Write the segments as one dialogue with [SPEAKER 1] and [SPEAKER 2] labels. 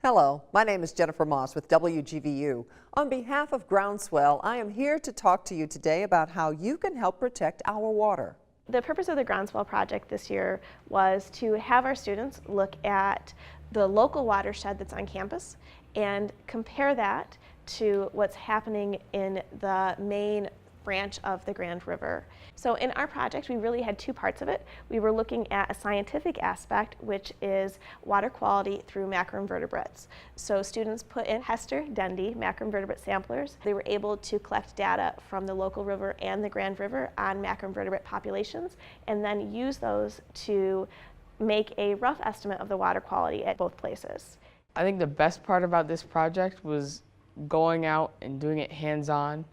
[SPEAKER 1] Hello, my name is Jennifer Moss with WGVU. On behalf of Groundswell, I am here to talk to you today about how you can help protect our water.
[SPEAKER 2] The purpose of the Groundswell project this year was to have our students look at the local watershed that's on campus and compare that to what's happening in the main branch of the Grand River. So in our project, we really had two parts of it. We were looking at a scientific aspect, which is water quality through macroinvertebrates. So students put in Hester Dendy macroinvertebrate samplers. They were able to collect data from the local river and the Grand River on macroinvertebrate populations, and then use those to make a rough estimate of the water quality at both places.
[SPEAKER 3] I think the best part about this project was going out and doing it hands-on.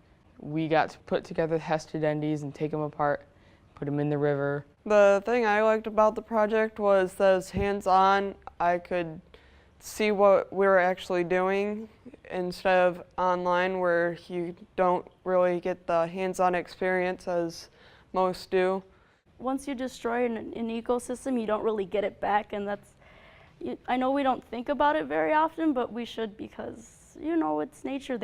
[SPEAKER 3] We got to put together Hester Dendies and take them apart, put them in the river.
[SPEAKER 4] The thing I liked about the project was that it was hands-on. I could see what we were actually doing instead of online where you don't really get the hands-on experience as most do.
[SPEAKER 5] Once you destroy an ecosystem, you don't really get it back, and I know we don't think about it very often, but we should, because, you know, it's nature.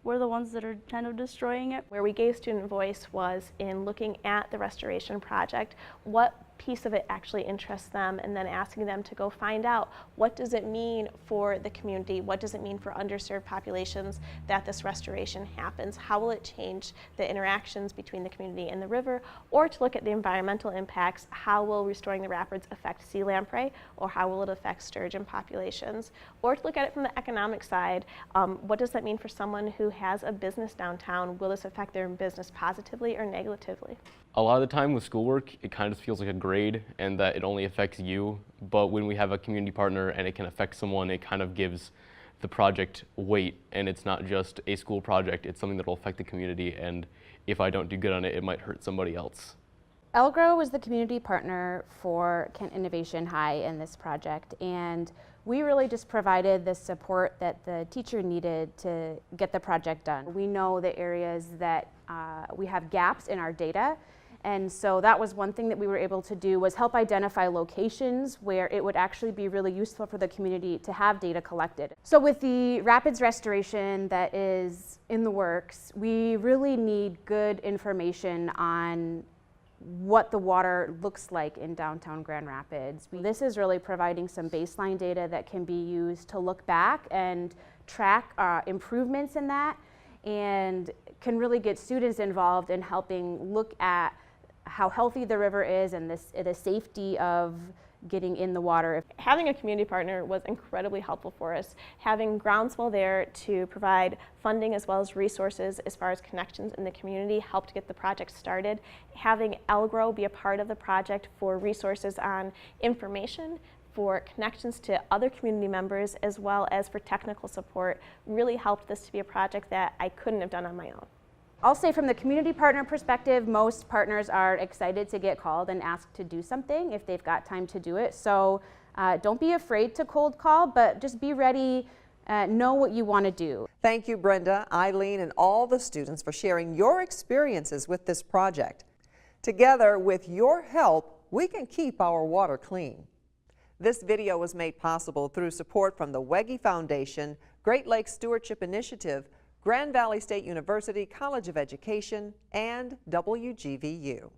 [SPEAKER 5] We're the ones that are kind of destroying it.
[SPEAKER 2] Where we gave student voice was in looking at the restoration project, what piece of it actually interests them, and then asking them to go find out what does it mean for the community, what does it mean for underserved populations that this restoration happens, how will it change the interactions between the community and the river, or to look at the environmental impacts, how will restoring the rapids affect sea lamprey, or how will it affect sturgeon populations, or to look at it from the economic side, what does that mean for someone who has a business downtown, will this affect their business positively or negatively?
[SPEAKER 6] A lot of the time with schoolwork, it kind of feels like a grade and that it only affects you. But when we have a community partner and it can affect someone, it kind of gives the project weight, and it's not just a school project, it's something that will affect the community, and if I don't do good on it, it might hurt somebody else.
[SPEAKER 7] LGROW was the community partner for Kent Innovation High in this project, and we really just provided the support that the teacher needed to get the project done. We know the areas that we have gaps in our data, and so that was one thing that we were able to do, was help identify locations where it would actually be really useful for the community to have data collected. So with the rapids restoration that is in the works, we really need good information on what the water looks like in downtown Grand Rapids. This is really providing some baseline data that can be used to look back and track improvements in that, and can really get students involved in helping look at how healthy the river is and the safety of getting in the water.
[SPEAKER 2] Having a community partner was incredibly helpful for us. Having Groundswell there to provide funding as well as resources as far as connections in the community helped get the project started. Having LGROW be a part of the project for resources on information, for connections to other community members, as well as for technical support, really helped this to be a project that I couldn't have done on my own.
[SPEAKER 7] I'll say from the community partner perspective, most partners are excited to get called and asked to do something if they've got time to do it. So don't be afraid to cold call, but just be ready, know what you want to do.
[SPEAKER 1] Thank you, Brenda, Eileen, and all the students for sharing your experiences with this project. Together, with your help, we can keep our water clean. This video was made possible through support from the Wege Foundation, Great Lakes Stewardship Initiative, Grand Valley State University College of Education, and WGVU.